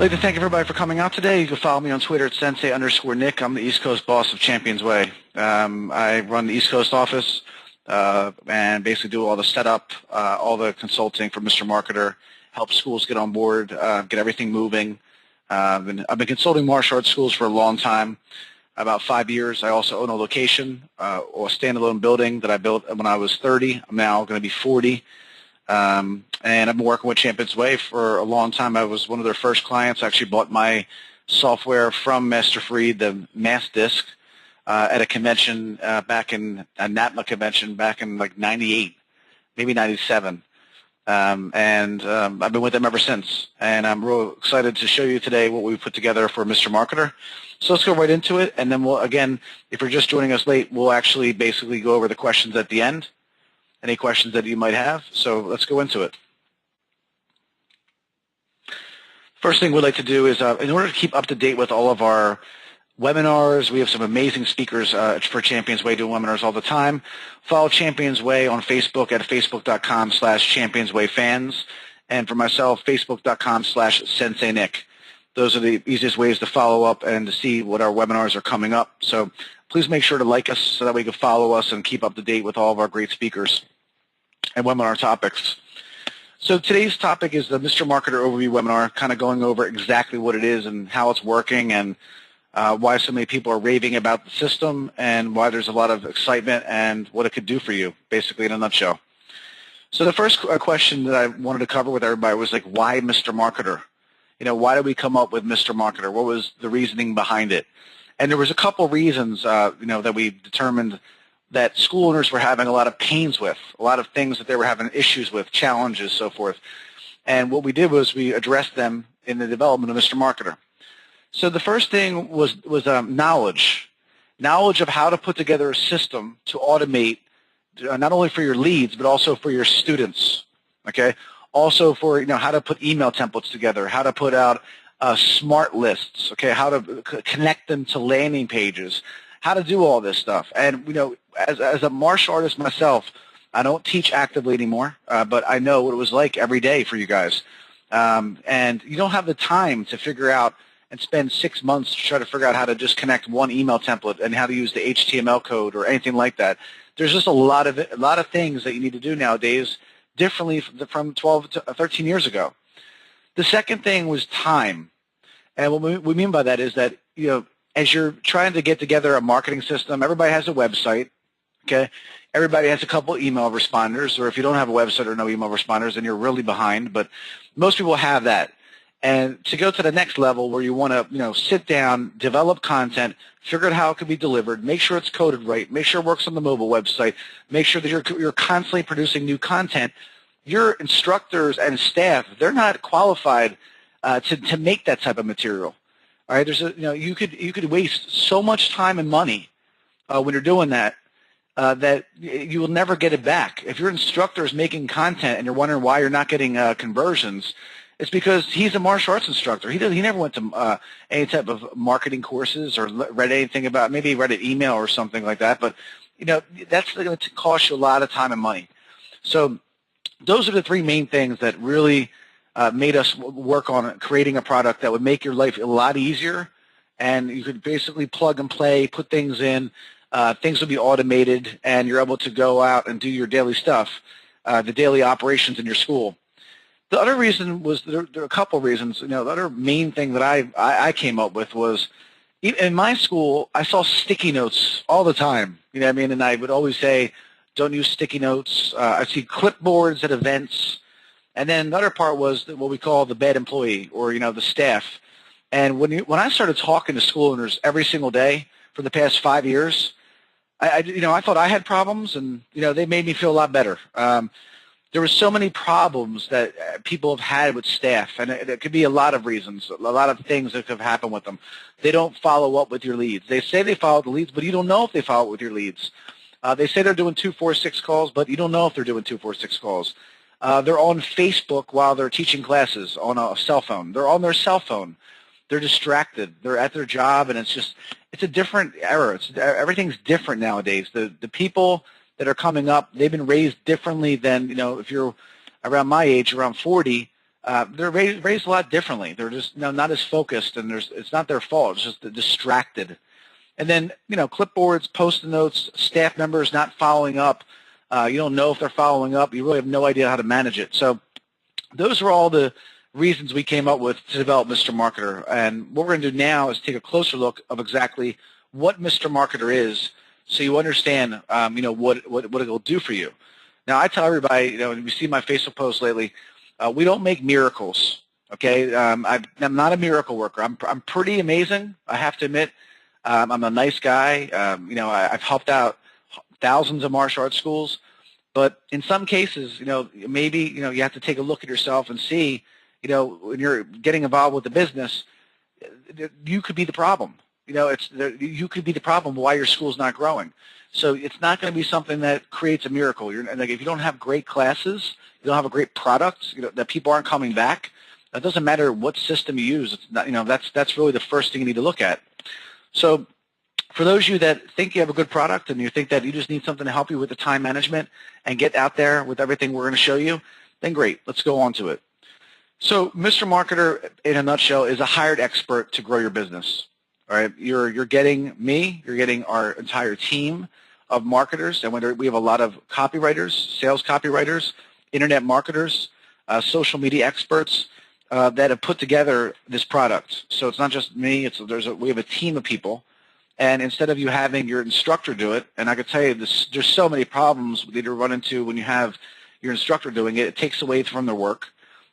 I'd like to thank everybody for coming out today. You can follow me on Twitter at Sensei_Nick. I'm the East Coast boss of ChampionsWay. I run the East Coast office and basically do all the setup, all the consulting for Mr.Marketer, help schools get on board, get everything moving. I've been consulting martial arts schools for a long time, about 5 years. I also own a location or a standalone building that I built when I was 30. I'm now going to be 40. And I've been working with ChampionsWay for a long time. I was one of their first clients. I actually bought my software from Master Freed, the Mass Disc, at a convention back in a NATMA convention back in like 98, maybe 97. I've been with them ever since. And I'm real excited to show you today what we put together for Mr.Marketer. So let's go right into it. And then we'll, again, if you're just joining us late, we'll actually basically go over the questions at the end. Any questions that you might have. So let's go into it. First thing we'd like to do is, in order to keep up to date with all of our webinars, we have some amazing speakers for ChampionsWay doing webinars all the time. Follow ChampionsWay on Facebook at facebook.com/ChampionsWayFans. And for myself, facebook.com/SenseiNick. Those are the easiest ways to follow up and to see what our webinars are coming up. So please make sure to like us so that we can follow us and keep up to date with all of our great speakers and webinar topics. So today's topic is the Mr.Marketer Overview webinar, kind of going over exactly what it is and how it's working and why so many people are raving about the system and why there's a lot of excitement and what it could do for you, basically in a nutshell. So the first question that I wanted to cover with everybody was like, why Mr.Marketer? You know, why did we come up with Mr.Marketer? What was the reasoning behind it? And there was a couple reasons, that we determined that school owners were having a lot of pains with, a lot of things that they were having issues with, challenges, so forth. And what we did was we addressed them in the development of Mr.Marketer. So the first thing was knowledge of how to put together a system to automate not only for your leads but also for your students. Okay, also for how to put email templates together, how to put out smart lists. Okay, how to connect them to landing pages, how to do all this stuff. And as a martial artist myself, I don't teach actively anymore, but I know what it was like every day for you guys. And you don't have the time to figure out and spend 6 months to try to figure out how to just connect one email template and how to use the HTML code or anything like that. There's just a lot of things that you need to do nowadays differently from 12 to 13 years ago. The second thing was time. And what we mean by that is that, as you're trying to get together a marketing system, everybody has a website. Okay, everybody has a couple email responders, or if you don't have a website or no email responders, then you're really behind. But most people have that. And to go to the next level where you want to, sit down, develop content, figure out how it can be delivered, make sure it's coded right, make sure it works on the mobile website, make sure that you're constantly producing new content. Your instructors and staff, they're not qualified to make that type of material. All right, you could waste so much time and money when you're doing that. That you will never get it back. If your instructor is making content and you're wondering why you're not getting conversions, it's because he's a martial arts instructor. He never went to any type of marketing courses or read anything about, maybe he read an email or something like that. But that's going to cost you a lot of time and money. So those are the three main things that really made us work on creating a product that would make your life a lot easier, and you could basically plug and play, put things in. Things will be automated, and you're able to go out and do your daily stuff, the daily operations in your school. The other reason was there are a couple of reasons. The other main thing that I came up with was in my school I saw sticky notes all the time. And I would always say, don't use sticky notes. I see clipboards at events, and then another part was what we call the bad employee or the staff. And when I started talking to school owners every single day for the past 5 years. I thought I had problems, and they made me feel a lot better. There were so many problems that people have had with staff, and it could be a lot of reasons, a lot of things that could have happened with them. They don't follow up with your leads. They say they follow the leads, but you don't know if they follow up with your leads. They say they're doing 246 calls, but you don't know if they're doing 246 calls. They're on Facebook while they're teaching classes on a cell phone. They're on their cell phone. They're distracted. They're at their job, and it's a different era. Everything's different nowadays. The people that are coming up, they've been raised differently than, if you're around my age, around 40, they're raised a lot differently. They're just not as focused, and it's not their fault. It's just they're distracted. And then clipboards, post-it notes, staff members not following up. You don't know if they're following up. You really have no idea how to manage it. So those are all the reasons we came up with to develop Mr. Marketer. And what we're going to do now is take a closer look of exactly what Mr. Marketer is, so you understand, what it will do for you. Now, I tell everybody, when you see my Facebook posts lately, we don't make miracles. Okay, I'm not a miracle worker. I'm pretty amazing, I have to admit. I'm a nice guy. I've helped out thousands of martial arts schools, but in some cases, maybe you have to take a look at yourself and see, when you're getting involved with the business, you could be the problem. You could be the problem why your school's not growing. So it's not going to be something that creates a miracle. Like, if you don't have great classes, you don't have a great product, that people aren't coming back. It doesn't matter what system you use. It's not, that's really the first thing you need to look at. So for those of you that think you have a good product and you think that you just need something to help you with the time management and get out there with everything we're going to show you, then great. Let's go on to it. So Mr. Marketer, in a nutshell, is a hired expert to grow your business. All right, you're getting me, you're getting our entire team of marketers, and we have a lot of copywriters, sales copywriters, internet marketers, social media experts that have put together this product. So it's not just me; we have a team of people, and instead of you having your instructor do it, and I can tell you there's so many problems that you run into when you have your instructor doing it. It takes away from their work.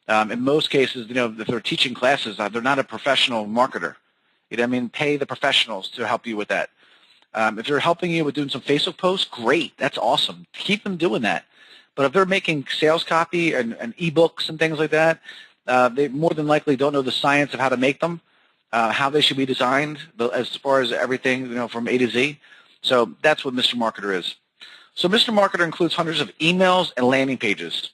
In most cases, if they're teaching classes, they're not a professional marketer. Pay the professionals to help you with that. If they're helping you with doing some Facebook posts, great. That's awesome. Keep them doing that. But if they're making sales copy and ebooks and things like that, they more than likely don't know the science of how to make them, how they should be designed, as far as everything, from A to Z. So that's what Mr. Marketer is. So Mr. Marketer includes hundreds of emails and landing pages.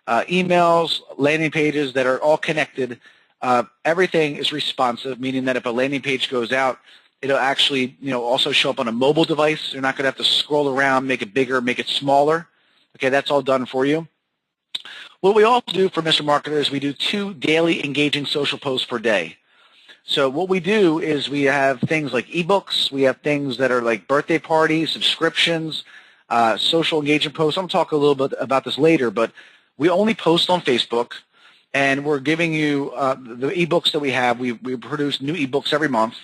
Emails, landing pages that are all connected. Everything is responsive, meaning that if a landing page goes out, it'll actually, also show up on a mobile device. You're not going to have to scroll around, make it bigger, make it smaller. Okay, that's all done for you. What we also do for Mr. Marketer is we do 2 daily engaging social posts per day. So what we do is we have things like ebooks. We have things that are like birthday parties, subscriptions, social engagement posts. I'm going to talk a little bit about this later, but we only post on Facebook. And we're giving you the ebooks that we have. We produce new ebooks every month.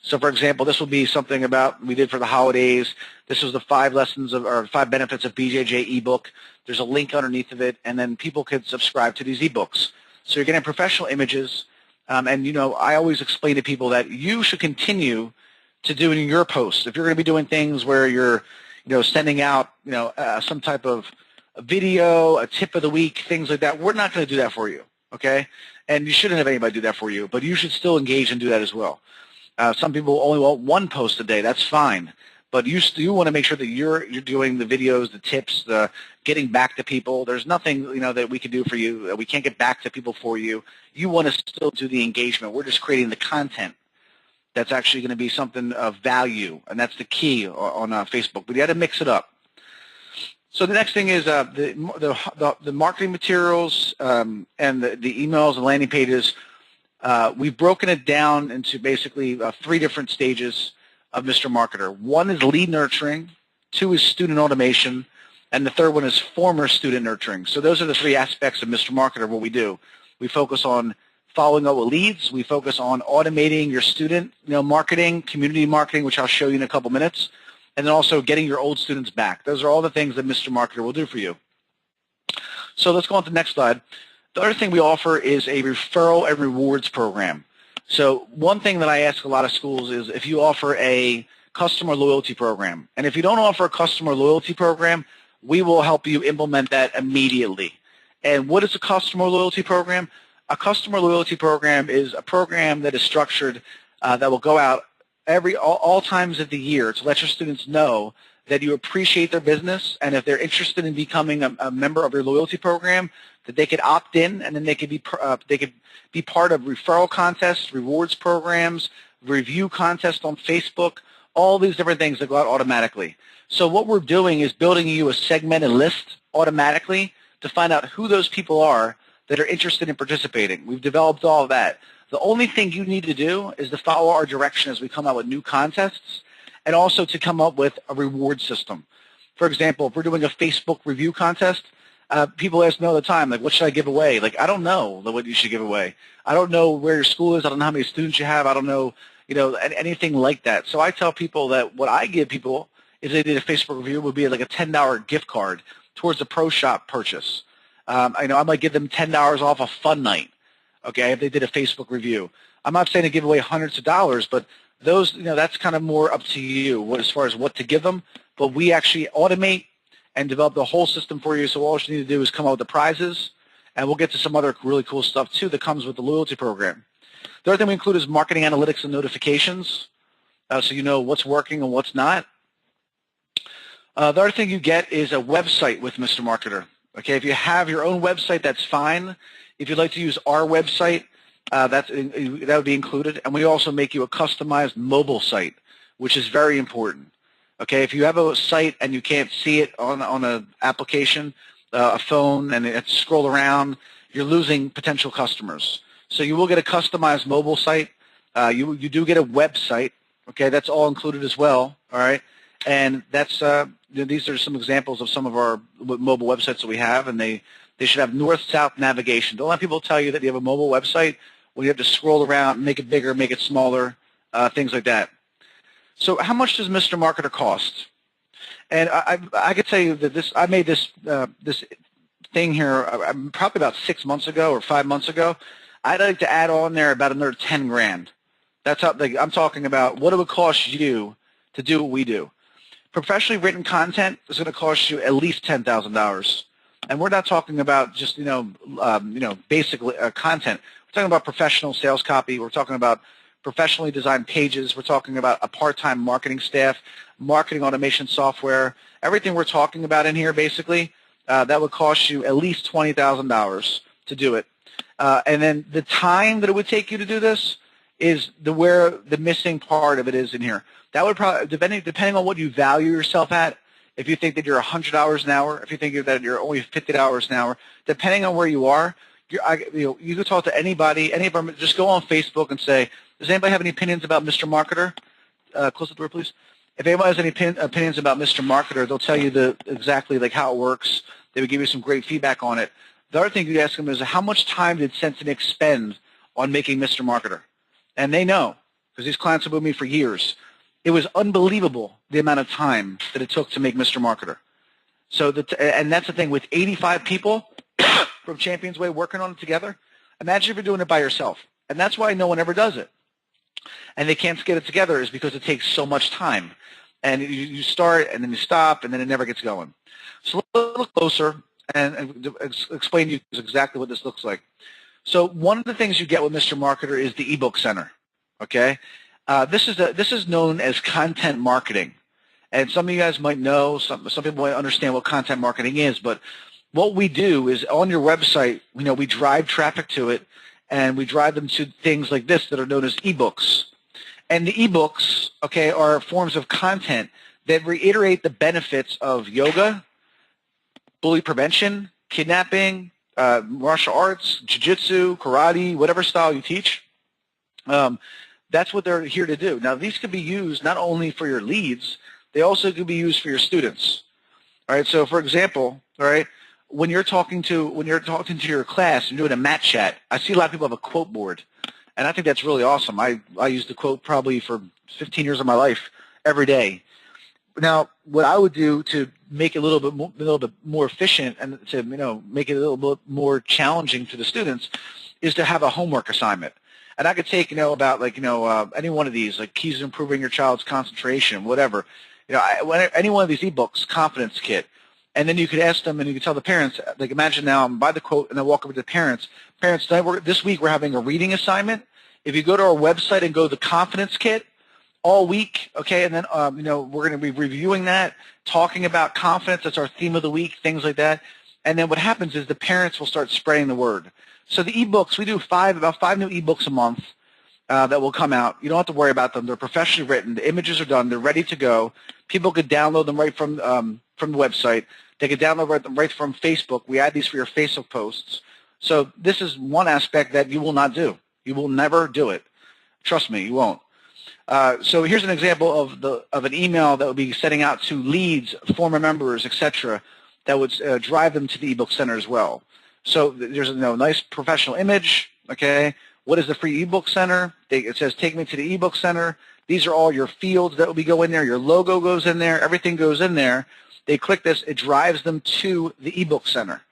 So, for example, this will be something we did for the holidays. This was the 5 benefits of BJJ ebook. There's a link underneath of it, and then people can subscribe to these ebooks. So you're getting professional images. And I always explain to people that you should continue to do in your posts. If you're going to be doing things where you're, sending out, some type of a video, a tip of the week, things like that, we're not going to do that for you. Okay, and you shouldn't have anybody do that for you, but you should still engage and do that as well. Some people only want 1 post a day. That's fine, but you want to make sure that you're doing the videos, the tips, the getting back to people. There's nothing that we can do for you. We can't get back to people for you. You want to still do the engagement. We're just creating the content that's actually going to be something of value, and that's the key on Facebook. But you got to mix it up. So the next thing is the marketing materials and the emails and landing pages. We've broken it down into basically 3 different stages of Mr. Marketer. 1 is lead nurturing, 2 is student automation, and the 3rd one is former student nurturing. So those are the 3 aspects of Mr. Marketer, what we do. We focus on following up with leads. We focus on automating your student marketing, community marketing, which I'll show you in a couple minutes. And then also getting your old students back. Those are all the things that Mr. Marketer will do for you. So let's go on to the next slide. The other thing we offer is a referral and rewards program. So one thing that I ask a lot of schools is if you offer a customer loyalty program. And if you don't offer a customer loyalty program, we will help you implement that immediately. And what is a customer loyalty program? A customer loyalty program is a program that is structured that will go out all times of the year to let your students know that you appreciate their business, and if they're interested in becoming a member of your loyalty program, that they could opt in, and then they could be part of referral contests, rewards programs, review contests on Facebook, all these different things that go out automatically. So what we're doing is building you a segmented list automatically to find out who those people are that are interested in participating. We've developed all of that. The only thing you need to do is to follow our direction as we come out with new contests, and also to come up with a reward system. For example, if we're doing a Facebook review contest, people ask me all the time, like, what should I give away? Like, I don't know what you should give away. I don't know where your school is. I don't know how many students you have. I don't know, anything like that. So I tell people that what I give people, if they did a Facebook review, would be like a $10 gift card towards a pro shop purchase. I might give them $10 off a fun night, okay, if they did a Facebook review. I'm not saying to give away hundreds of dollars, but those, that's kind of more up to you as far as what to give them. But we actually automate and develop the whole system for you, so all you need to do is come up with the prizes, and we'll get to some other really cool stuff, too, that comes with the loyalty program. The other thing we include is marketing analytics and notifications, so you know what's working and what's not. The other thing you get is a website with Mr. Marketer. Okay, if you have your own website, that's fine. If you'd like to use our website, that would be included. And we also make you a customized mobile site, which is very important. Okay, if you have a site and you can't see it on an application, a phone, and it's scroll around, you're losing potential customers. So you will get a customized mobile site. You do get a website. Okay, that's all included as well. All right, and that's these are some examples of some of our mobile websites that we have, and they should have north-south navigation. Don't let people tell you that you have a mobile website when you have to scroll around, make it bigger, make it smaller, things like that. So how much does Mr. Marketer cost? And I could tell you that I made this this thing here probably about 6 months ago or 5 months ago. I'd like to add on there about another 10 grand. That's how I'm talking about what it would cost you to do what we do. Professionally written content is going to cost you at least $10,000, and we're not talking about just basic content. We're talking about professional sales copy. We're talking about professionally designed pages. We're talking about a part-time marketing staff, marketing automation software. Everything we're talking about in here, basically, that would cost you at least $20,000 to do it. And then the time that it would take you to do this is where the missing part of it is in here. That would probably, depending on what you value yourself at, if you think that you're $100 an hour, if you think that you're only $50 an hour, depending on where you are, you can talk to anybody, just go on Facebook and say, does anybody have any opinions about Mr. Marketer? Close the door, please. If anybody has any opinions about Mr. Marketer, they'll tell you exactly like how it works. They would give you some great feedback on it. The other thing you ask them is, how much time did Sensei spend on making Mr. Marketer? And they know, because these clients have been with me for years. It was unbelievable the amount of time that it took to make Mr. Marketer. So and that's the thing, with 85 people from ChampionsWay working on it together, imagine if you're doing it by yourself. And that's why no one ever does it. And they can't get it together is because it takes so much time. And you start, and then you stop, and then it never gets going. So a little closer and explain to you exactly what this looks like. So one of the things you get with Mr. Marketer is the ebook center. Okay, this is known as content marketing, and some of you guys might know, some people might understand what content marketing is. But what we do is on your website, we drive traffic to it, and we drive them to things like this that are known as ebooks. And the ebooks, okay, are forms of content that reiterate the benefits of yoga, bully prevention, kidnapping, martial arts, jiu-jitsu, karate, whatever style you teach. That's what they're here to do. Now, these can be used not only for your leads, they also can be used for your students. All right. So, for example, all right, when you're talking to your class and doing a mat chat, I see a lot of people have a quote board, and I think that's really awesome. I use the quote probably for 15 years of my life every day. Now, what I would do to make it a little bit more efficient and to make it a little bit more challenging to the students is to have a homework assignment. And I could take about any one of these, like keys to improving your child's concentration, whatever. Any one of these ebooks, confidence kit, and then you could ask them and you could tell the parents. Like imagine now I'm by the quote and I walk over to the parents. Parents, this week we're having a reading assignment. If you go to our website and go to the confidence kit all week, okay, and then we're going to be reviewing that, talking about confidence. That's our theme of the week, things like that. And then what happens is the parents will start spreading the word. So the ebooks, we do about five new ebooks a month that will come out. You don't have to worry about them. They're professionally written. The images are done. They're ready to go. People could download them right from the website. They could download them right from Facebook. We add these for your Facebook posts. So this is one aspect that you will not do. You will never do it. Trust me, you won't. So here's an example of an email that would be sending out to leads, former members, etc., that would drive them to the ebook center as well. So there's a nice professional image. Okay, what is the free ebook center? It says take me to the ebook center. These are all your fields that will go in there. Your logo goes in there. Everything goes in there. They click this. It drives them to the ebook center.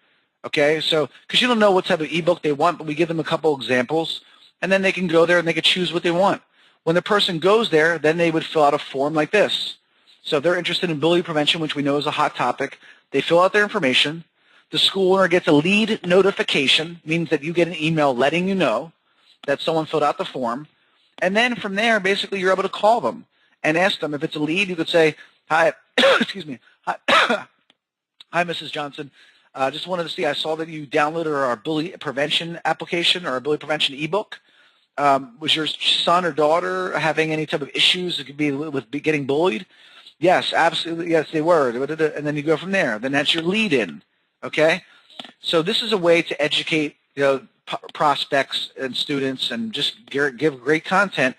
Okay, so because you don't know what type of ebook they want, but we give them a couple examples, and then they can go there and they can choose what they want. When the person goes there, then they would fill out a form like this. So if they're interested in bullying prevention, which we know is a hot topic, they fill out their information. The school owner gets a lead notification, means that you get an email letting you know that someone filled out the form. And then from there, basically, you're able to call them and ask them. If it's a lead, you could say, hi, excuse me, hi, hi, Mrs. Johnson. Just wanted to see, I saw that you downloaded our bully prevention application or our bully prevention ebook. Was your son or daughter having any type of issues? It could be with getting bullied. Yes, absolutely. Yes, they were. And then you go from there. Then that's your lead in. Okay. So this is a way to educate prospects and students and just give great content,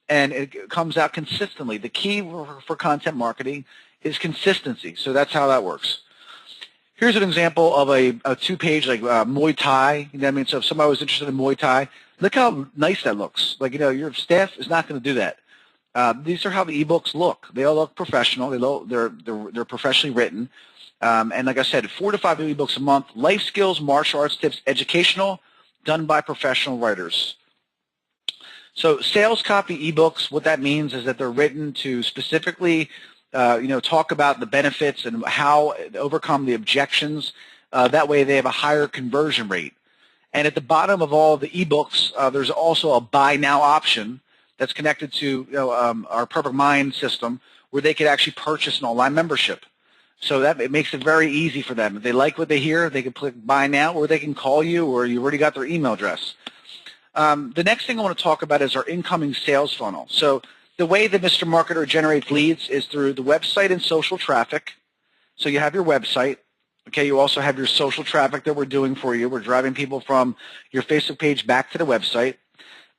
and it comes out consistently. The key for content marketing is consistency. So that's how that works. Here's an example of a two-page like Muay Thai. You know what I mean? So if somebody was interested in Muay Thai, look how nice that looks. Like, your staff is not going to do that. These are how the ebooks look. They all look professional. They're professionally written. And like I said, 4 to 5 ebooks a month. Life skills, martial arts tips, educational, done by professional writers. So sales copy ebooks, what that means is that they're written to specifically talk about the benefits and how to overcome the objections. That way they have a higher conversion rate. And at the bottom of all the ebooks, there's also a buy now option that's connected to our Perfect Mind system, where they could actually purchase an online membership. So it makes it very easy for them. If they like what they hear, they can click buy now, or they can call you, or you already got their email address. The next thing I want to talk about is our incoming sales funnel. So the way that Mr. Marketer generates leads is through the website and social traffic. So you have your website. Okay, you also have your social traffic that we're doing for you. We're driving people from your Facebook page back to the website.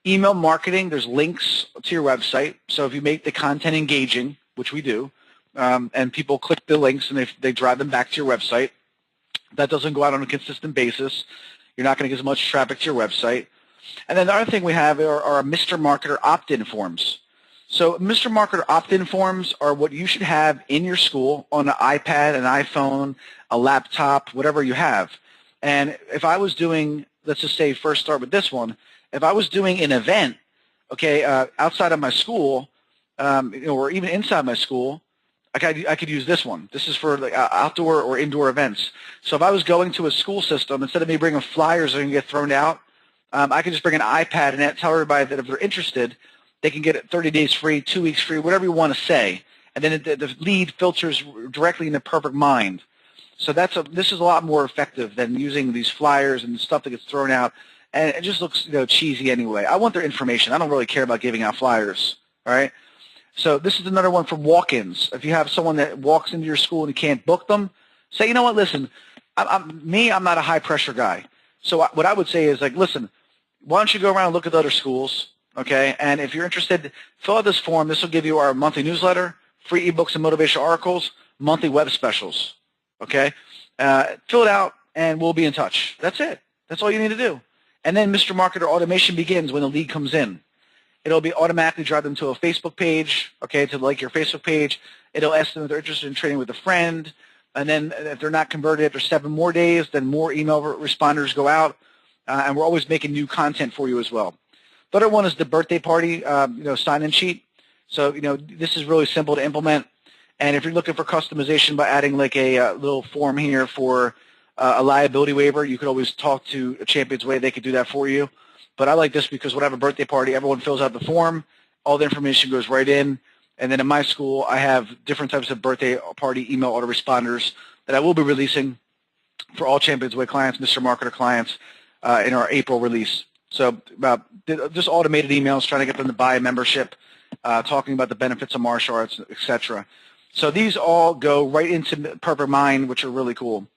Email marketing, there's links to your website. So if you make the content engaging, which we do, and people click the links and they drive them back to your website, that doesn't go out on a consistent basis. You're not going to get as much traffic to your website. And then the other thing we have are our Mr. Marketer opt-in forms. So Mr. Marketer opt-in forms are what you should have in your school on an iPad, an iPhone, a laptop, whatever you have. And if I was doing, let's just say first start with this one, if I was doing an event, okay, outside of my school, or even inside my school, I could use this one. This is for like outdoor or indoor events. So if I was going to a school system, instead of me bringing flyers that are going to get thrown out, I could just bring an iPad and tell everybody that if they're interested, they can get it 30 days free, 2 weeks free, whatever you want to say. And then the lead filters directly into Perfect Mind. So this is a lot more effective than using these flyers and stuff that gets thrown out. And it just looks cheesy anyway. I want their information. I don't really care about giving out flyers. All right. So this is another one for walk-ins. If you have someone that walks into your school and you can't book them, say, you know what, listen, I'm not a high-pressure guy. So what I would say is, like, listen, why don't you go around and look at other schools, okay? And if you're interested, fill out this form. This will give you our monthly newsletter, free ebooks and motivational articles, monthly web specials, okay? Fill it out, and we'll be in touch. That's it. That's all you need to do. And then Mr. Marketer automation begins when the lead comes in. It'll be automatically drive them to a Facebook page, okay, to like your Facebook page. It'll ask them if they're interested in trading with a friend. And then if they're not converted after 7 more days, then more email responders go out. And we're always making new content for you as well. The other one is the birthday party, sign-in sheet. So, this is really simple to implement. And if you're looking for customization by adding like a little form here for a liability waiver, you could always talk to ChampionsWay. They could do that for you. But I like this because when I have a birthday party, everyone fills out the form. All the information goes right in. And then in my school, I have different types of birthday party email autoresponders that I will be releasing for all ChampionsWay clients, Mr. Marketer clients, in our April release. So just automated emails, trying to get them to buy a membership, talking about the benefits of martial arts, etc. So these all go right into Perfect Mind, which are really cool.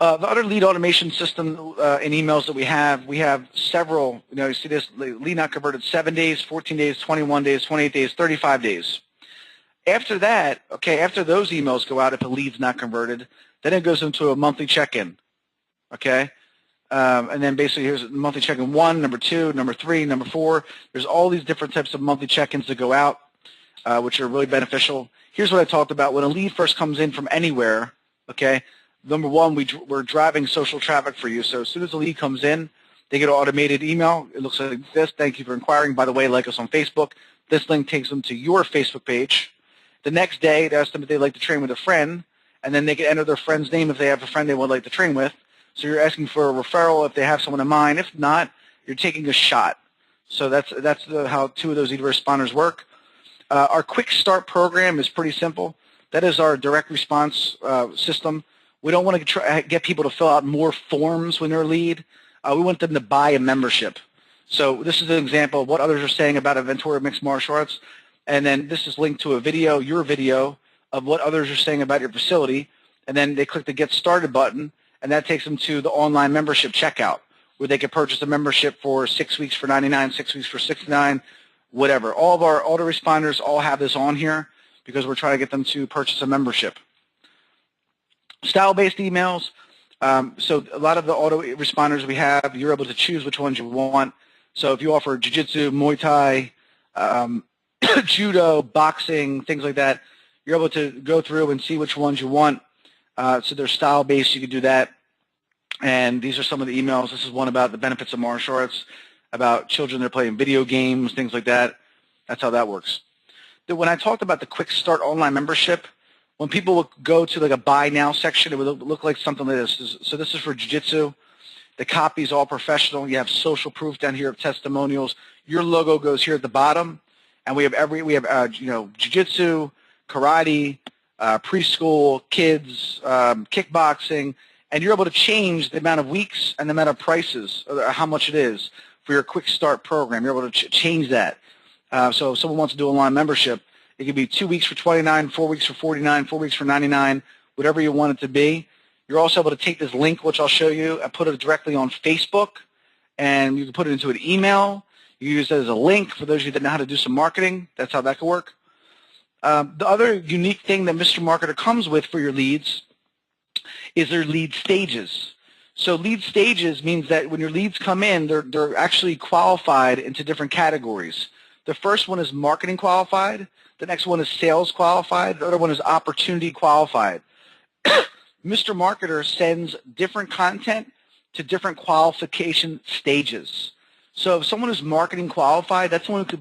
The other lead automation system in emails that we have several. You see this lead not converted 7 days, 14 days, 21 days, 28 days, 35 days. After that, okay, after those emails go out, if a lead's not converted, then it goes into a monthly check-in, okay? And then basically here's monthly check-in 1, number 2, number 3, number 4. There's all these different types of monthly check-ins that go out, which are really beneficial. Here's what I talked about. When a lead first comes in from anywhere, okay, number one, we're driving social traffic for you. So as soon as the lead comes in, they get an automated email. It looks like this. Thank you for inquiring. By the way, like us on Facebook. This link takes them to your Facebook page. The next day, they ask them if they'd like to train with a friend, and then they can enter their friend's name if they have a friend they would like to train with. So you're asking for a referral if they have someone in mind. If not, you're taking a shot. So that's how 2 of those e-responders work. Our Quick Start program is pretty simple. That is our direct response system. We don't want to get people to fill out more forms when they're a lead. We want them to buy a membership. So this is an example of what others are saying about Aventura Mixed Martial Arts. And then this is linked to a video, your video, of what others are saying about your facility. And then they click the Get Started button, and that takes them to the online membership checkout, where they can purchase a membership for 6 weeks for $99, 6 weeks for $69, whatever. All of our autoresponders all have this on here because we're trying to get them to purchase a membership. Style-based emails. So a lot of the autoresponders we have, you're able to choose which ones you want. So if you offer jiu-jitsu, Muay Thai, judo, boxing, things like that, you're able to go through and see which ones you want. So they're style-based. You can do that. And these are some of the emails. This is one about the benefits of martial arts, about children that are playing video games, things like that. That's how that works. When I talked about the Quick Start online membership, when people would go to like a Buy Now section, it would look like something like this. So this is for jiu-jitsu. The copy is all professional. You have social proof down here of testimonials. Your logo goes here at the bottom. And we have jiu-jitsu, karate, preschool, kids, kickboxing, and you're able to change the amount of weeks and the amount of prices, or how much it is for your Quick Start program. You're able to change that. So if someone wants to do online membership, it could be 2 weeks for $29, 4 weeks for $49, 4 weeks for $99, whatever you want it to be. You're also able to take this link, which I'll show you, and put it directly on Facebook, and you can put it into an email. You use it as a link for those of you that know how to do some marketing. That's how that could work. The other unique thing that Mr. Marketer comes with for your leads is their lead stages. So lead stages means that when your leads come in, they're actually qualified into different categories. The first one is marketing qualified. The next one is sales qualified. The other one is opportunity qualified. Mr. Marketer sends different content to different qualification stages. So if someone is marketing qualified, that's someone who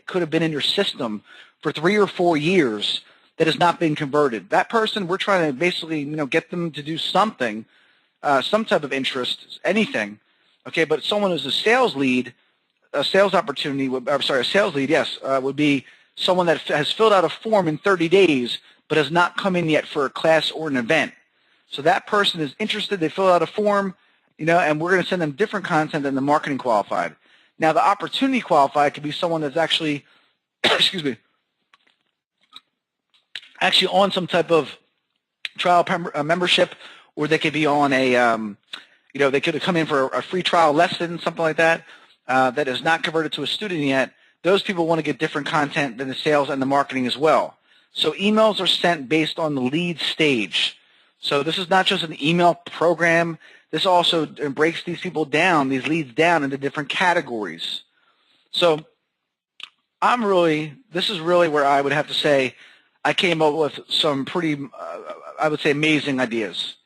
could have been in your system for 3 or 4 years that has not been converted. That person, we're trying to basically, get them to do something, some type of interest, anything. Okay, but someone who's a sales lead, a sales opportunity, a sales lead, yes, would be someone that has filled out a form in 30 days but has not come in yet for a class or an event. So that person is interested. They fill out a form, and we're going to send them different content than the marketing qualified. Now, the opportunity qualified could be someone that's actually, excuse me, actually on some type of trial membership, or they could be on a, they could have come in for a free trial lesson, something like that, that is not converted to a student yet. Those people want to get different content than the sales and the marketing as well. So emails are sent based on the lead stage. So this is not just an email program. This also breaks these people down, these leads down into different categories. So this is really where I would have to say I came up with some pretty, I would say, amazing ideas.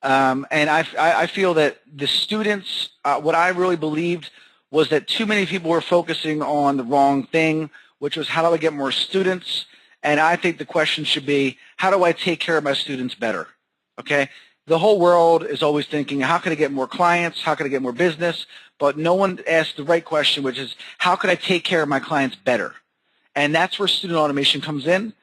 And I feel that the students, what I really believed was that too many people were focusing on the wrong thing, which was how do I get more students? And I think the question should be, how do I take care of my students better? Okay? The whole world is always thinking, how can I get more clients? How can I get more business? But no one asks the right question, which is, how can I take care of my clients better? And that's where student automation comes in,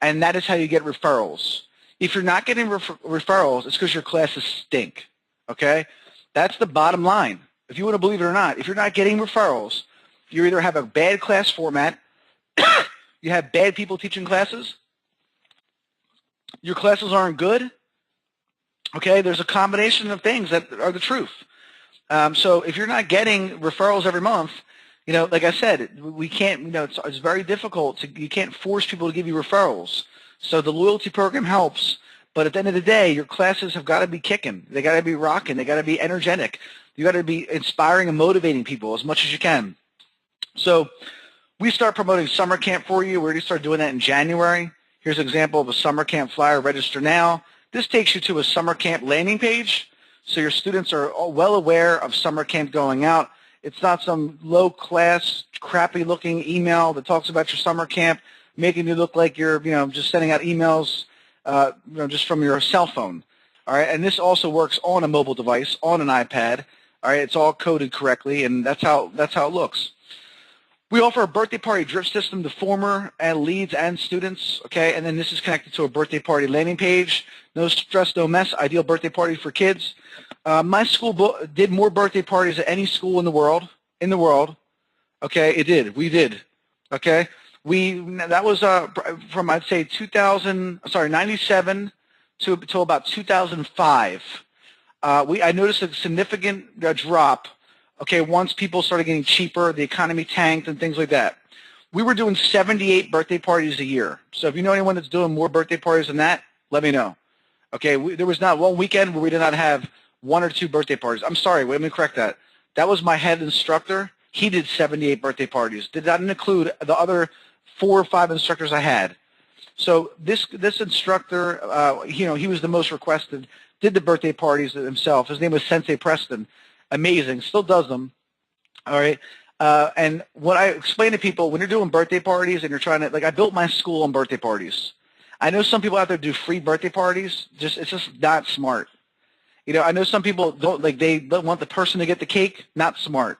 and that is how you get referrals. If you're not getting referrals, it's because your classes stink, okay? That's the bottom line. If you want to believe it or not, if you're not getting referrals, you either have a bad class format, you have bad people teaching classes, your classes aren't good, Okay, there's a combination of things that are the truth. So if you're not getting referrals every month, like I said, we can't, it's very difficult you can't force people to give you referrals. So the loyalty program helps, but at the end of the day, your classes have got to be kicking. They got to be rocking. They got to be energetic. You got to be inspiring and motivating people as much as you can. So we start promoting summer camp for you. We already started doing that in January. Here's an example of a summer camp flyer. Register now. This takes you to a summer camp landing page, so your students are well aware of summer camp going out. It's not some low-class, crappy-looking email that talks about your summer camp, making you look like you're, just sending out emails, just from your cell phone. All right, and this also works on a mobile device, on an iPad. All right, it's all coded correctly, and that's how it looks. We offer a birthday party drip system to former leads and students, okay? And then this is connected to a birthday party landing page. No stress, no mess, ideal birthday party for kids. My school did more birthday parties than any school in the world, okay? It did. We did, okay? That was from, I'd say, 97 to about 2005. I noticed a significant drop. Okay, once people started getting cheaper, the economy tanked and things like that. We were doing 78 birthday parties a year. So if you know anyone that's doing more birthday parties than that, let me know. Okay, there was not one weekend where we did not have 1 or 2 birthday parties. I'm sorry, let me correct that. That was my head instructor. He did 78 birthday parties. Did not include the other 4 or 5 instructors I had. So this instructor, he was the most requested, did the birthday parties himself. His name was Sensei Preston. Amazing, still does them, all right? And what I explain to people, when you're doing birthday parties and you're trying to, I built my school on birthday parties. I know some people out there do free birthday parties. It's just not smart. I know some people don't, they don't want the person to get the cake. Not smart,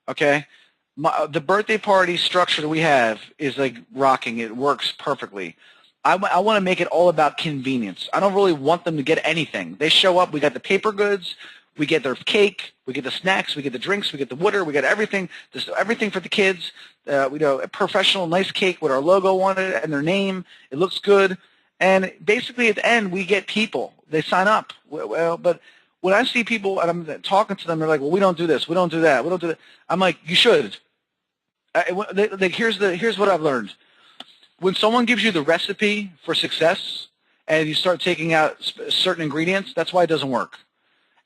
okay? The birthday party structure that we have is rocking. It works perfectly. I want to make it all about convenience. I don't really want them to get anything. They show up, we got the paper goods, we get their cake, we get the snacks, we get the drinks, we get the water, we get everything. Everything for the kids. A professional, nice cake with our logo on it and their name. It looks good. And basically, at the end, we get people. They sign up. Well, but when I see people and I'm talking to them, they're like, "Well, we don't do this, we don't do that, we don't do that." I'm like, "You should." Here's what I've learned. When someone gives you the recipe for success and you start taking out certain ingredients, that's why it doesn't work.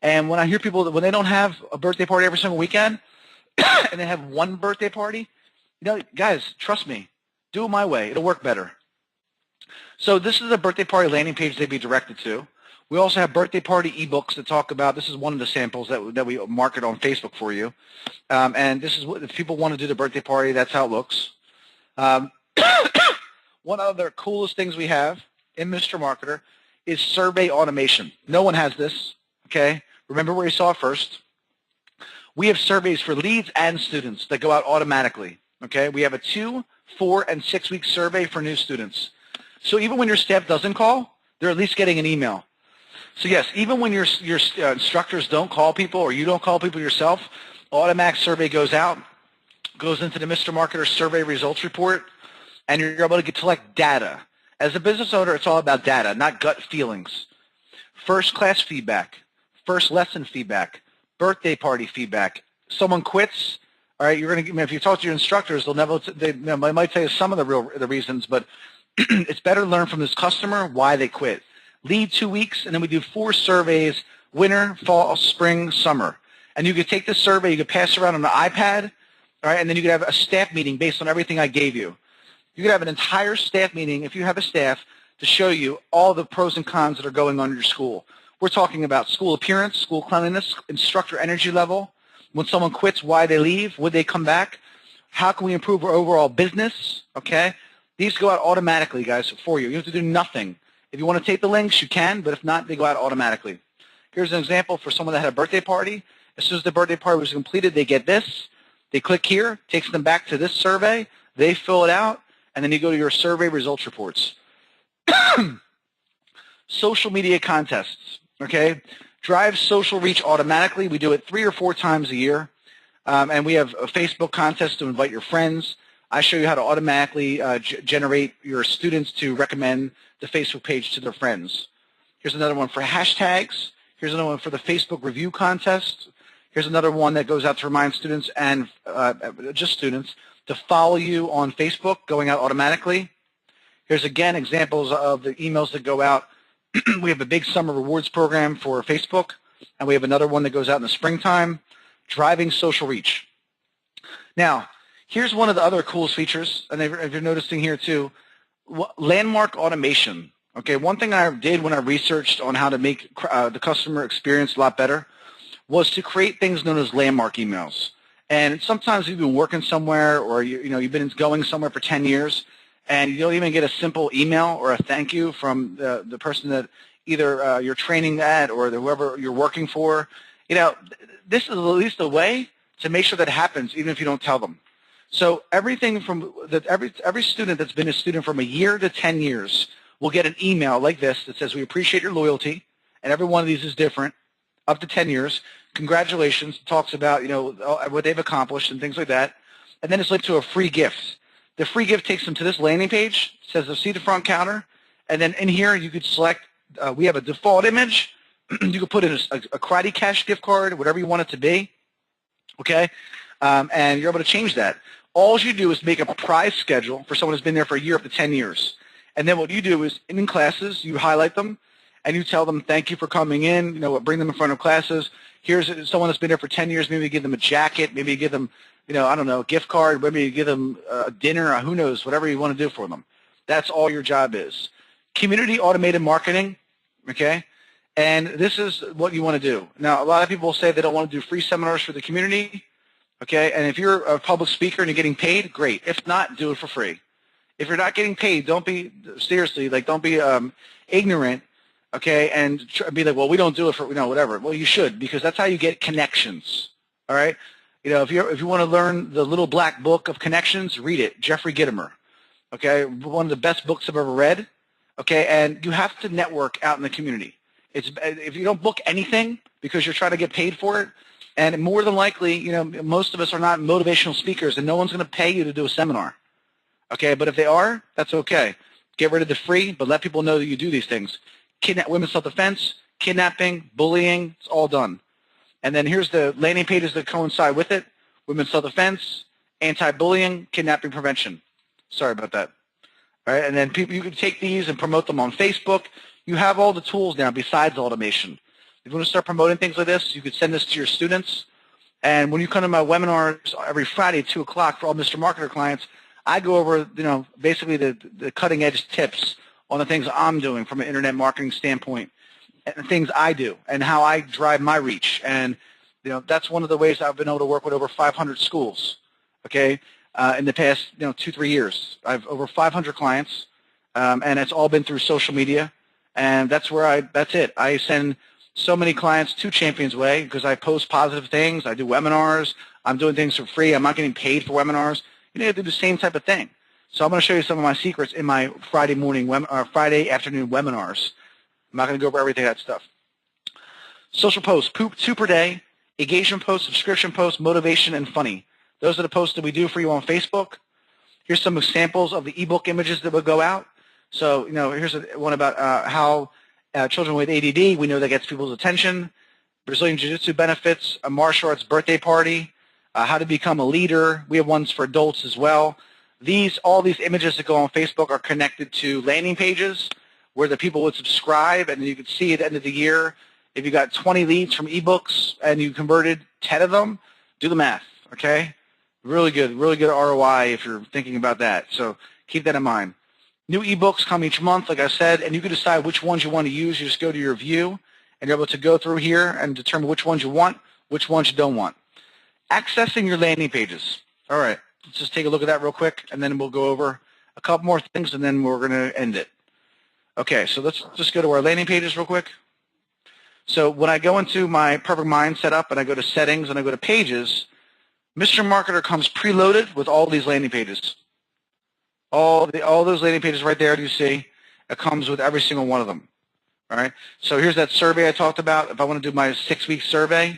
And when I hear people that when they don't have a birthday party every single weekend and they have one birthday party, guys, trust me, do it my way. It'll work better. So this is a birthday party landing page they'd be directed to. We also have birthday party ebooks that talk about, this is one of the samples that we market on Facebook for you. And this is what, if people want to do the birthday party, that's how it looks. One of the coolest things we have in Mr.Marketer is survey automation. No one has this, okay? Remember where you saw it first. We have surveys for leads and students that go out automatically, okay? We have a 2, 4, and 6-week survey for new students. So even when your staff doesn't call, they're at least getting an email. So yes, even when your instructors don't call people or you don't call people yourself, automatic survey goes out, goes into the Mr.Marketer survey results report, and you're able to collect data. As a business owner, it's all about data, not gut feelings. First class feedback, first lesson feedback, birthday party feedback. Someone quits, all right, if you talk to your instructors, they might tell you some of the reasons, but it's better to learn from this customer why they quit. Lead 2 weeks, and then we do 4 surveys, winter, fall, spring, summer. And you could take this survey, you could pass it around on an iPad, all right, and then you could have a staff meeting based on everything I gave you. You could have an entire staff meeting, if you have a staff, to show you all the pros and cons that are going on in your school. We're talking about school appearance, school cleanliness, instructor energy level. When someone quits, why they leave, would they come back? How can we improve our overall business, okay? These go out automatically, guys, for you. You have to do nothing. If you want to take the links, you can, but if not, they go out automatically. Here's an example for someone that had a birthday party. As soon as the birthday party was completed, they get this. They click here, takes them back to this survey. They fill it out, and then you go to your survey results reports. Social media contests, okay? Drive social reach automatically. We do it 3 or 4 times a year, and we have a Facebook contest to invite your friends. I show you how to automatically generate your students to recommend the Facebook page to their friends. Here's another one for hashtags. Here's another one for the Facebook review contest. Here's another one that goes out to remind students and just students to follow you on Facebook, going out automatically. Here's, again, examples of the emails that go out. We have a big summer rewards program for Facebook, and we have another one that goes out in the springtime, driving social reach. Now, here's one of the other coolest features, and if you're noticing here too, landmark automation. Okay, one thing I did when I researched on how to make the customer experience a lot better was to create things known as landmark emails. And sometimes you've been working somewhere, or you've been going somewhere for 10 years, and you don't even get a simple email or a thank you from the person that either you're training at or whoever you're working for. This is at least a way to make sure that happens, even if you don't tell them. So everything from that, every student that's been a student from a year to 10 years will get an email like this that says, "We appreciate your loyalty," and every one of these is different, up to 10 years. Congratulations. It talks about what they've accomplished and things like that, and then it's linked to a free gift. The free gift takes them to this landing page. It says, "See the front counter," and then in here you could select. We have a default image. You could put in a Karate Cash gift card, whatever you want it to be. Okay, and you're able to change that. All you do is make a prize schedule for someone who's been there for a year up to 10 years. And then what you do is, in classes, you highlight them, and you tell them, "Thank you for coming in," bring them in front of classes. Here's someone that's been there for 10 years. Maybe you give them a jacket. Maybe you give them, I don't know, a gift card. Maybe you give them a dinner, who knows, whatever you want to do for them. That's all your job is. Community automated marketing, okay? And this is what you want to do. Now, a lot of people say they don't want to do free seminars for the community, okay? And if you're a public speaker and you're getting paid, great. If not, do it for free. If you're not getting paid, don't be ignorant, okay, and be like, "Well, we don't do it for whatever." Well, you should, because that's how you get connections. All right, if you want to learn the little black book of connections, read it. Jeffrey Gitomer, okay, one of the best books I've ever read. Okay, and you have to network out in the community. If you don't book anything because you're trying to get paid for it, and more than likely, most of us are not motivational speakers, and no one's going to pay you to do a seminar. Okay, but if they are, that's okay. Get rid of the free, but let people know that you do these things. Women's self-defense, kidnapping, bullying, it's all done. And then here's the landing pages that coincide with it: women's self-defense, anti-bullying, kidnapping prevention. Sorry about that. All right, and then you can take these and promote them on Facebook. You have all the tools now besides automation. If you want to start promoting things like this, you could send this to your students. And when you come to my webinars every Friday at 2 o'clock for all Mr.Marketer clients, I go over, basically the cutting-edge tips on the things I'm doing from an internet marketing standpoint, and the things I do, and how I drive my reach. And that's one of the ways I've been able to work with over 500 schools. Okay, in the past 2-3 years, I've over 500 clients, and it's all been through social media. And that's it. I send so many clients to ChampionsWay because I post positive things. I do webinars. I'm doing things for free. I'm not getting paid for webinars. You have to do the same type of thing. So I'm going to show you some of my secrets in my Friday afternoon webinars. I'm not going to go over everything that stuff. Social posts, 2 per day, engagement posts, subscription posts, motivation, and funny. Those are the posts that we do for you on Facebook. Here's some examples of the ebook images that will go out. So, here's one about how children with ADD, we know that gets people's attention. Brazilian Jiu-Jitsu benefits, a martial arts birthday party, how to become a leader. We have ones for adults as well. All these images that go on Facebook are connected to landing pages where the people would subscribe, and you could see at the end of the year, if you got 20 leads from ebooks and you converted 10 of them, do the math, okay? Really good ROI if you're thinking about that. So keep that in mind. New ebooks come each month, like I said, and you can decide which ones you want to use. You just go to your view, and you're able to go through here and determine which ones you want, which ones you don't want. Accessing your landing pages. All right, let's just take a look at that real quick, and then we'll go over a couple more things, and then we're going to end it. Okay, so let's just go to our landing pages real quick. So when I go into my Perfect Mind setup, and I go to Settings, and I go to Pages, Mr.Marketer comes preloaded with all these landing pages. All those landing pages right there, you see, it comes with every single one of them. All right. So here's that survey I talked about. If I want to do my 6-week survey,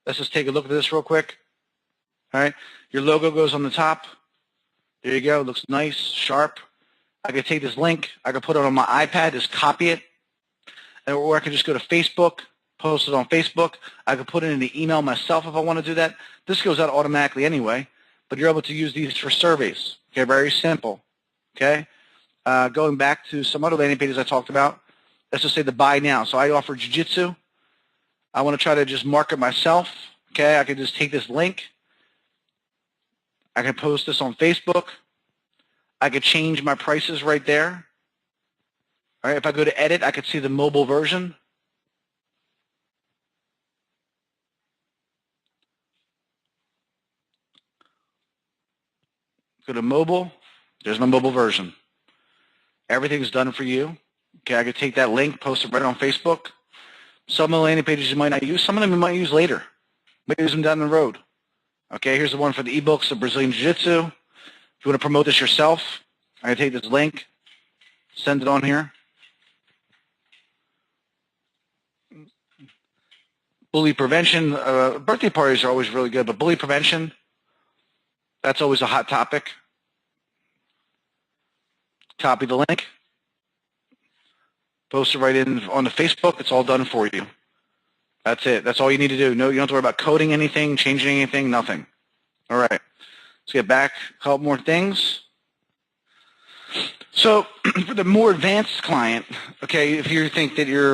let's just take a look at this real quick. All right. Your logo goes on the top. There you go. It looks nice, sharp. I could take this link. I could put it on my iPad, just copy it. or I can just go to Facebook, post it on Facebook. I can put it in the email myself if I want to do that. This goes out automatically anyway, but you're able to use these for surveys. Okay, very simple. Okay, going back to some other landing pages I talked about, let's just say the buy now. So I offer jiu-jitsu. I want to try to just market myself. Okay, I can just take this link. I can post this on Facebook. I could change my prices right there. All right, if I go to edit, I could see the mobile version. Go to mobile. There's my mobile version. Everything's done for you. Okay, I could take that link, post it right on Facebook. Some of the landing pages you might not use. Some of them you might use later. Might use them down the road. Okay, here's the one for the ebooks of Brazilian Jiu-Jitsu. If you want to promote this yourself, I can take this link, send it on here. Bully prevention. Birthday parties are always really good, but bully prevention, that's always a hot topic. Copy the link. Post it right in on the Facebook. It's all done for you. That's it. That's all you need to do. No, you don't have to worry about coding anything, changing anything, nothing. All right. Let's get back a couple more things. So for the more advanced client, okay, if you think that you're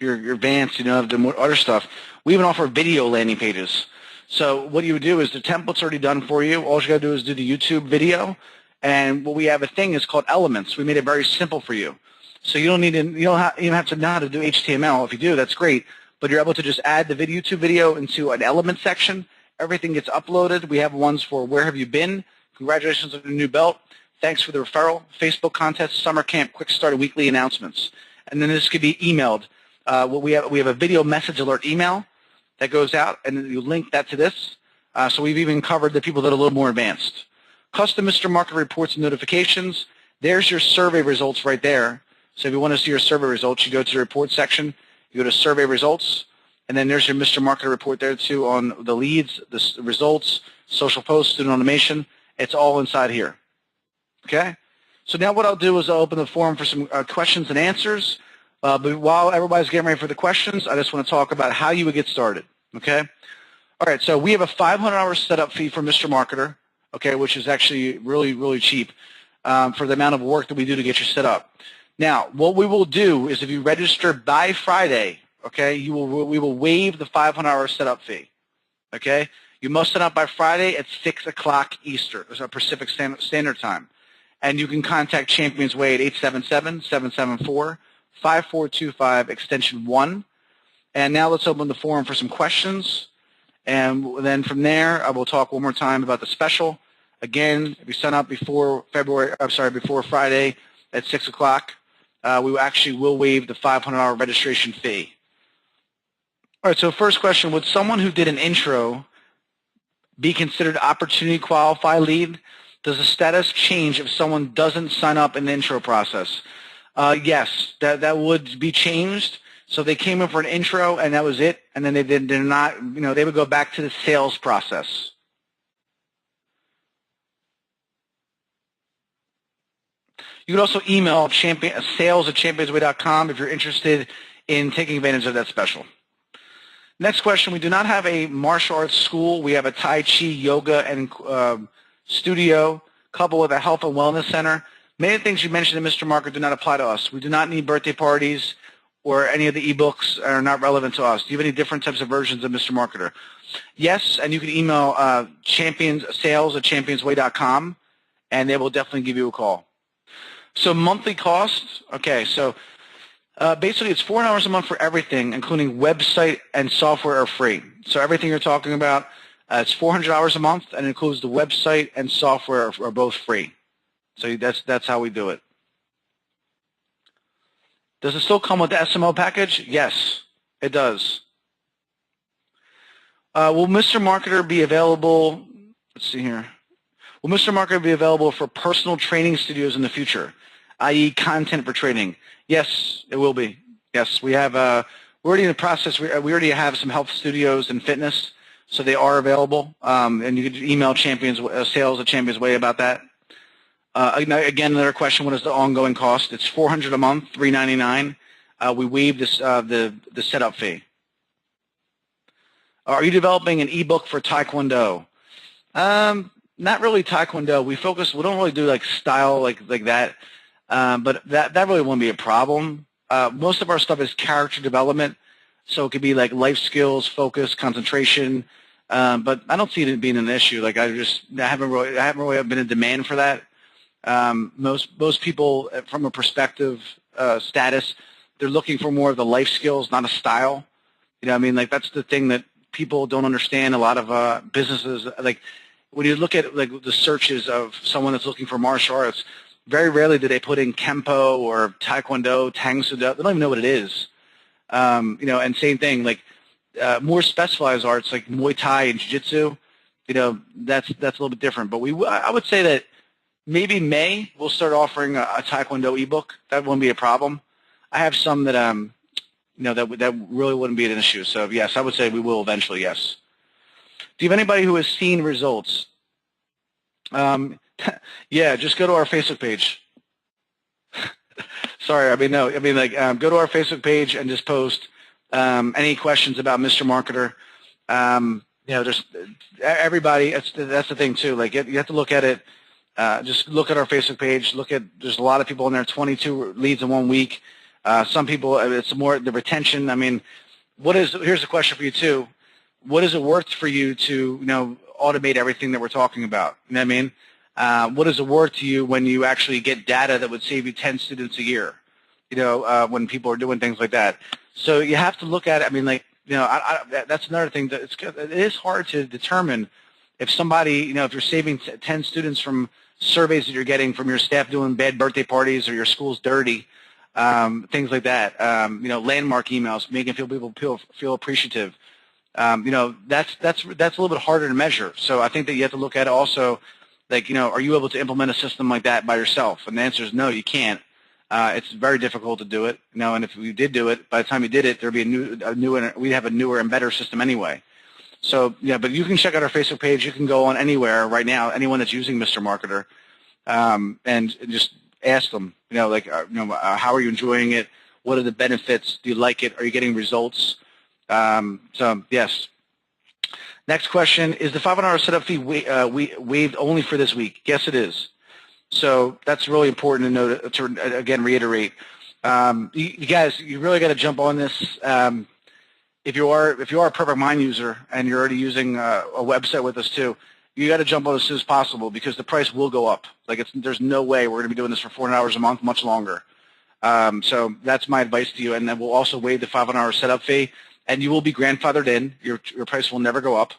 advanced, the more other stuff, we even offer video landing pages. So what you would do is the template's already done for you. All you got to do is do the YouTube video, and what we have a thing is called Elements. We made it very simple for you. So you don't even have to know how to do HTML. If you do, that's great. But you're able to just add the YouTube video into an element section. Everything gets uploaded. We have ones for where have you been? Congratulations on your new belt. Thanks for the referral. Facebook contest, summer camp, quick start, weekly announcements. And then this could be emailed. We have a video message alert email that goes out, and then you link that to this. So we've even covered the people that are a little more advanced. Custom Mr. Marketer reports and notifications. There's your survey results right there. So if you want to see your survey results, you go to the report section. You go to survey results, and then there's your Mr. Marketer report there too on the leads, the results, social posts, student automation. It's all inside here. Okay? So now what I'll do is I'll open the forum for some questions and answers. But while everybody's getting ready for the questions, I just want to talk about how you would get started. Okay? All right, so we have a $500 setup fee for Mr. Marketer, okay, which is actually really, really cheap for the amount of work that we do to get you set up. Now, what we will do is if you register by Friday, okay, we will waive the $500 setup fee, okay? You must sign up by Friday at 6 o'clock Eastern, Pacific Standard Time. And you can contact ChampionsWay at 877-774-5425, extension 1. And now let's open the forum for some questions. And then from there, I will talk one more time about the special. Again, if you sign up before Friday at 6 o'clock, we actually will waive the $500 registration fee. All right, so first question, would someone who did an intro be considered opportunity qualified lead? Does the status change if someone doesn't sign up in the intro process? Yes, that would be changed. So they came in for an intro and that was it, and then they're not, they would go back to the sales process. You can also email sales@championsway.com if you're interested in taking advantage of that special. Next question, we do not have a martial arts school. We have a Tai Chi, yoga, and studio coupled with a health and wellness center. Many of the things you mentioned in Mr. Marketer do not apply to us. We do not need birthday parties or any of the ebooks are not relevant to us. Do you have any different types of versions of Mr. Marketer? Yes, and you can email sales@championsway.com, and they will definitely give you a call. So monthly costs, okay, so basically it's $400 a month for everything, including website and software are free. So everything you're talking about, it's $400 a month, and it includes the website and software are both free. So that's how we do it. Does it still come with the SMO package? Yes, it does. Will Mr. Marketer be available, let's see here. Will Mr. Marketer be available for personal training studios in the future, i.e. content for training? Yes, it will be. Yes, we have, we're already in the process. We already have some health studios and fitness, so they are available. And you can email sales@ChampionsWay about that. Again, another question, what is the ongoing cost? It's $400 a month, $399. we waive this, the setup fee. Are you developing an ebook for Taekwondo? Not really Taekwondo. We don't really do like style like that, but that really won't be a problem. Most of our stuff is character development, so it could be like life skills, focus, concentration. But I don't see it being an issue. Like I haven't really been in demand for that. Most people, from a perspective status, they're looking for more of the life skills, not a style. You know, what I mean, like that's the thing that people don't understand. A lot of businesses, like when you look at like the searches of someone that's looking for martial arts, very rarely do they put in Kempo or Taekwondo, Tang Soo Do. They don't even know what it is. You know, and same thing, like more specialized arts like Muay Thai and Jiu-Jitsu, you know, that's a little bit different. But I would say that maybe May we'll start offering a Taekwondo ebook. That wouldn't be a problem. I have some that you know, that really wouldn't be an issue. So yes, I would say we will eventually. Yes. Do you have anybody who has seen results? Yeah, just go to our Facebook page. Sorry, I mean no. I mean like go to our Facebook page and just post any questions about Mr. Marketer. You know, there's everybody. That's the thing too. Like you have to look at it. Just look at our Facebook page. There's a lot of people in there. 22 leads in 1 week. Some people, it's more the retention. I mean, here's a question for you too. What is it worth for you to, you know, automate everything that we're talking about? You know what I mean? What is it worth to you when you actually get data that would save you 10 students a year? You know, when people are doing things like that. So you have to look at it. I mean, like, you know, that's another thing that it is hard to determine if somebody, you know, if you're saving 10 students from surveys that you're getting from your staff doing bad birthday parties or your school's dirty, things like that. You know, landmark emails, making people feel appreciative. You know, that's a little bit harder to measure. So I think that you have to look at it also, like, you know, are you able to implement a system like that by yourself? And the answer is no, you can't. It's very difficult to do it. You know, and if we did do it, by the time you did it, there'd be we'd have a newer and better system anyway. So yeah, but you can check out our Facebook page. You can go on anywhere right now, anyone that's using Mr. Marketer, and just ask them, you know, like, you know, how are you enjoying it? What are the benefits? Do you like it? Are you getting results? So yes. Next question, is the $500 setup fee waived only for this week? Yes, it is. So that's really important to note, to again reiterate. You guys, you really got to jump on this. If you are a Perfect Mind user and you're already using a website with us too, you got to jump on as soon as possible because the price will go up. Like there's no way we're going to be doing this for $400 a month, much longer. So that's my advice to you. And then we'll also waive the $500 setup fee, and you will be grandfathered in. Your price will never go up.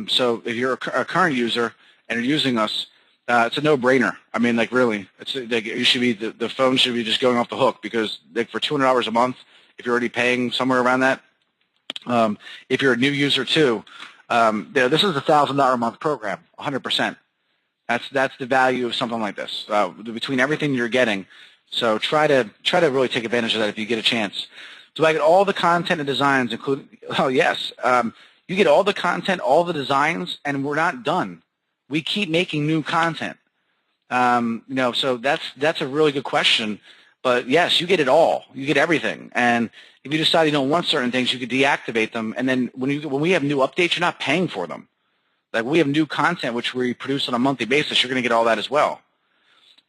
So if you're a current user and you're using us, it's a no-brainer. I mean, like really, it's like you should be the phone should be just going off the hook because like for $200 a month, if you're already paying somewhere around that, if you're a new user too, this is a $1,000 a month program, 100%. That's the value of something like this between everything you're getting. So try to really take advantage of that if you get a chance. Do I get all the content and designs, including? Oh yes, you get all the content, all the designs, and we're not done. We keep making new content. You know, so that's a really good question. But yes, you get it all. You get everything. And if you decide you don't want certain things, you could deactivate them. And then when we have new updates, you're not paying for them. Like we have new content which we produce on a monthly basis. You're going to get all that as well.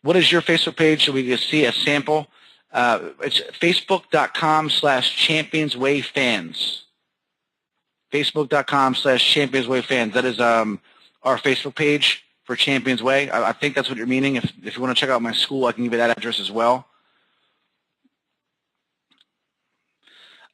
What is your Facebook page so we can see a sample? It's facebook.com/ChampionsWayFans. Facebook.com/ChampionsWayFans. That is our Facebook page for Champions Way. I think that's what you're meaning. If you want to check out my school, I can give you that address as well.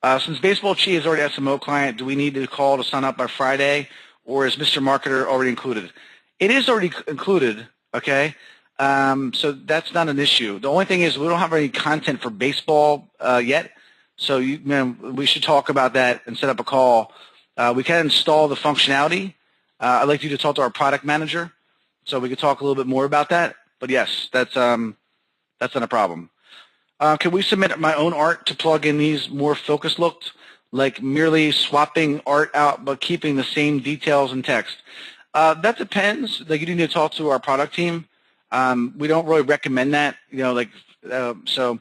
Since Baseball Chi is already SMO client, do we need to call to sign up by Friday, or is Mr. Marketer already included? It is already included, okay? So that's not an issue. The only thing is we don't have any content for baseball yet, so we should talk about that and set up a call. We can install the functionality. I'd like you to talk to our product manager so we could talk a little bit more about that. But yes, that's not a problem. Can we submit my own art to plug in these more focus looked, like merely swapping art out but keeping the same details and text? That depends. Like you need to talk to our product team. We don't really recommend that, you know, like so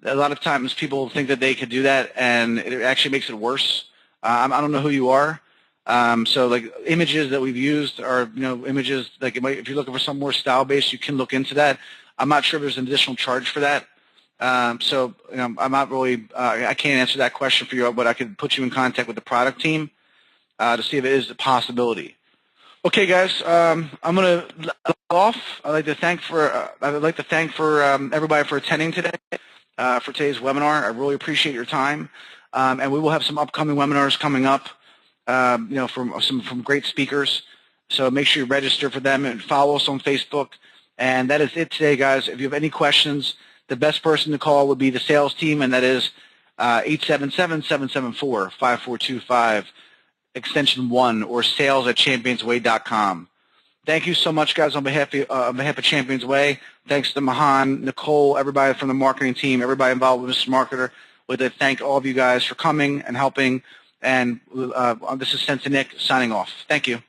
A lot of times people think that they could do that, and it actually makes it worse. I don't know who you are. So like images that we've used are, images like if you're looking for some more style-based, you can look into that. I'm not sure if there's an additional charge for that. So I'm not really, I can't answer that question for you, but I could put you in contact with the product team to see if it is a possibility. Okay, guys, I'm going to let off. I'd like to thank everybody for attending today, for today's webinar. I really appreciate your time, and we will have some upcoming webinars coming up, from great speakers. So make sure you register for them and follow us on Facebook. And that is it today, guys. If you have any questions, the best person to call would be the sales team, and that is 877-774-5425. extension 1, or sales@championsway.com. Thank you so much, guys, on behalf of ChampionsWay. Thanks to Mahan, Nicole, everybody from the marketing team, everybody involved with Mr. Marketer. We'd like to thank all of you guys for coming and helping. And this is Sensei Nick signing off. Thank you.